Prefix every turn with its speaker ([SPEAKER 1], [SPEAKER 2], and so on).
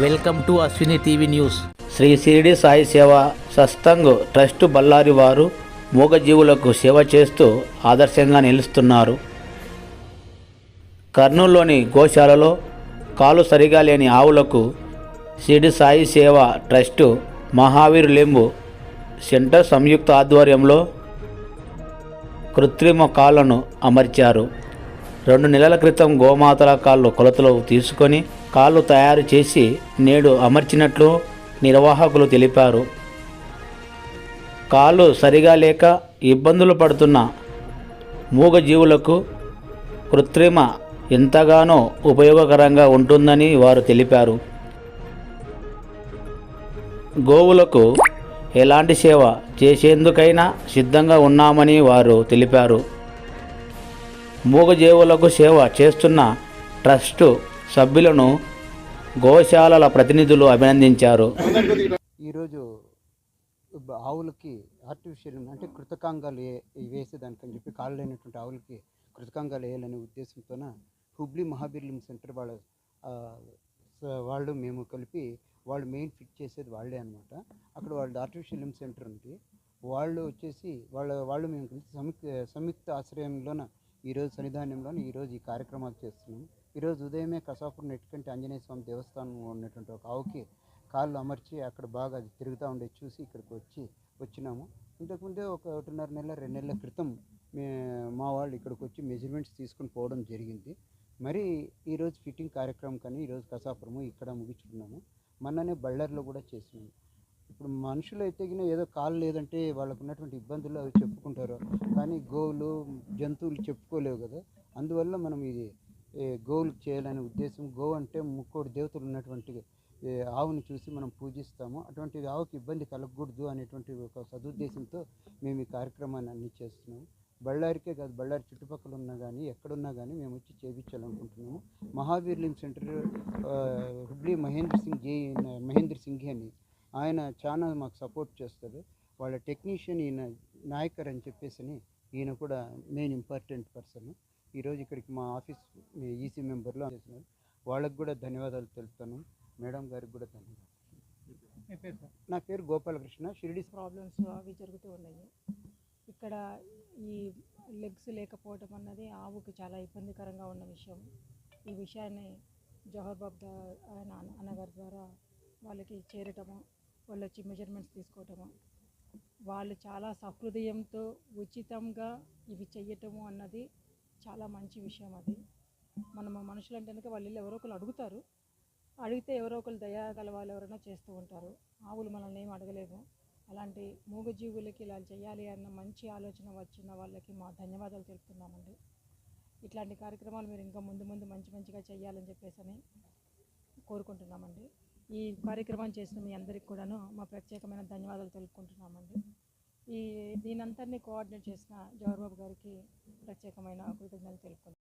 [SPEAKER 1] Welcome to Ashwini TV news. Shri Shirdi Sai Seva Satsang trust Ballari వారు మూగజీవులకు సేవ చేస్తూ ఆదర్శంగా నిలుస్తున్నారు. కర్నూలులోని గోశాలలో కాలు సరిగా లేని ఆవులకు షిరిడి సాయి సేవ ట్రస్టు మహావీర్ లెంబు సెంటర్ సంయుక్త ఆధ్వర్యంలో కృత్రిమ కాళ్ళను అమర్చారు. 2 నెలల క్రితం గోమాతల కాళ్ళు కొలతలు తీసుకొని కాళ్ళు తయారు చేసి నేడు అమర్చినట్లు నిర్వాహకులు తెలిపారు. కాళ్ళు సరిగా లేక ఇబ్బందులు పడుతున్న మూగజీవులకు కృత్రిమ ఎంతగానో ఉపయోగకరంగా ఉంటుందని వారు తెలిపారు. గోవులకు ఎలాంటి సేవ చేసేందుకైనా సిద్ధంగా ఉన్నామని వారు తెలిపారు. మూగజీవులకు సేవ చేస్తున్న ట్రస్టు సభ్యులను గోశాలల ప్రతినిధులు అభినందించారు.
[SPEAKER 2] ఈరోజు ఆవులకి ఆర్టిఫిషియల్ అంటే కృతకాంగాలు వేసేదానికని చెప్పి కాళ్ళు లేనటువంటి ఆవులకి కృతకాంగాలు వేయాలనే ఉద్దేశంతోన హుబ్లీ మహావీర్ లింబ్ సెంటర్ వాళ్ళు మేము కలిపి వాళ్ళు మెయిన్ ఫిట్ చేసేది వాళ్ళే అనమాట. అక్కడ వాళ్ళు ఆర్టిఫిషియల్ లింబ్ సెంటర్ ఉంది. వాళ్ళు వచ్చేసి వాళ్ళు మేము కలిసి సంయుక్త ఆశ్రయంలోన ఈరోజు సన్నిధానంలో ఈరోజు ఈ కార్యక్రమాలు చేస్తున్నాం. ఈరోజు ఉదయమే కసాపురం నెట్కంటి ఆంజనేయ స్వామి దేవస్థానంలో ఉన్నటువంటి ఒక ఆవుకి కాళ్ళు అమర్చి అక్కడ బాగా అది తిరుగుతూ ఉండే చూసి ఇక్కడికి వచ్చినాము. ఇంతకుముందే ఒక 1.5 నెల 2 నెలల క్రితం మా వాళ్ళు ఇక్కడికి వచ్చి మెజర్మెంట్స్ తీసుకుని పోవడం జరిగింది. మరి ఈరోజు ఫిట్టింగ్ కార్యక్రమం కానీ ఈరోజు కసాపురము ఇక్కడ ముగించుకున్నాము. మొన్ననే బళ్ళారిలో కూడా చేసినాము. ఇప్పుడు మనుషులు అయితే ఏదో కాళ్ళు లేదంటే వాళ్ళకు ఉన్నటువంటి ఇబ్బందులు అవి చెప్పుకుంటారు, కానీ గోవులు జంతువులు చెప్పుకోలేవు కదా. అందువల్ల మనం ఇది గోవులకు చేయాలనే ఉద్దేశం. గోవు అంటే 3 దేవతలు ఉన్నటువంటి ఆవుని చూసి మనం పూజిస్తాము. అటువంటి ఆవుకి ఇబ్బంది కలగకూడదు అనేటువంటి ఒక సదుద్దేశంతో మేము ఈ కార్యక్రమాన్ని అన్నీ చేస్తున్నాము. బళ్ళారికే కాదు, బళ్ళారి చుట్టుపక్కల ఉన్నా కానీ ఎక్కడున్నా కానీ మేము వచ్చి చేయించాలనుకుంటున్నాము. మహావీర్ లింబ్ సెంటర్ హుబ్లీ మహేంద్ర సింగ్ అని ఆయన చాలా మాకు సపోర్ట్ చేస్తారు. వాళ్ళ టెక్నీషియన్ ఈయన నాయకర్ అని చెప్పేసి ఈయన కూడా మెయిన్ ఇంపార్టెంట్ పర్సన్. ఈరోజు ఇక్కడికి మా ఆఫీస్ ఈసీ మెంబర్లో చేసినారు. వాళ్ళకు కూడా ధన్యవాదాలు తెలుపుతాను. మేడం గారికి కూడా ధన్యవాదాలు. నా పేరు గోపాలకృష్ణ. షిరిడి
[SPEAKER 3] ప్రాబ్లమ్స్ అవి జరుగుతూ ఉన్నాయి. ఇక్కడ ఈ లెగ్స్ లేకపోవడం అన్నది ఆవుకి చాలా ఇబ్బందికరంగా ఉన్న విషయం. ఈ విషయాన్ని జవహర్ బాబు ఆయన అన్నగారి ద్వారా వాళ్ళకి చేరటము, వాళ్ళు వచ్చి మెజర్మెంట్స్ తీసుకోవటము, వాళ్ళు చాలా సహృదయంతో ఉచితంగా ఇవి చెయ్యటము అన్నది చాలా మంచి విషయం. అది మనుషులు అంటే కనుక వాళ్ళు ఎవరో ఒకరు అడిగితే ఎవరో ఒకరు దయా గల వాళ్ళు ఎవరైనా చేస్తూ ఉంటారు. ఆవులు మనల్ని ఏం అడగలేము. అలాంటి మూగజీవులకి ఇలా చేయాలి అన్న మంచి ఆలోచన వచ్చిన వాళ్ళకి మా ధన్యవాదాలు తెలుపుతున్నామండి. ఇట్లాంటి కార్యక్రమాలు మీరు ఇంకా ముందు మంచిగా చేయాలని చెప్పేసి కోరుకుంటున్నామండి. ఈ కార్యక్రమం చేసిన మీ అందరికి కూడాను మా ప్రత్యేకమైన ధన్యవాదాలు తెలుపుకుంటున్నామండి. దీనంతటినీ కోఆర్డినేట్ చేసిన జవహర్ బాబు గారికి ప్రత్యేకమైన కృతజ్ఞతలు తెలుపుకుంటున్నాం.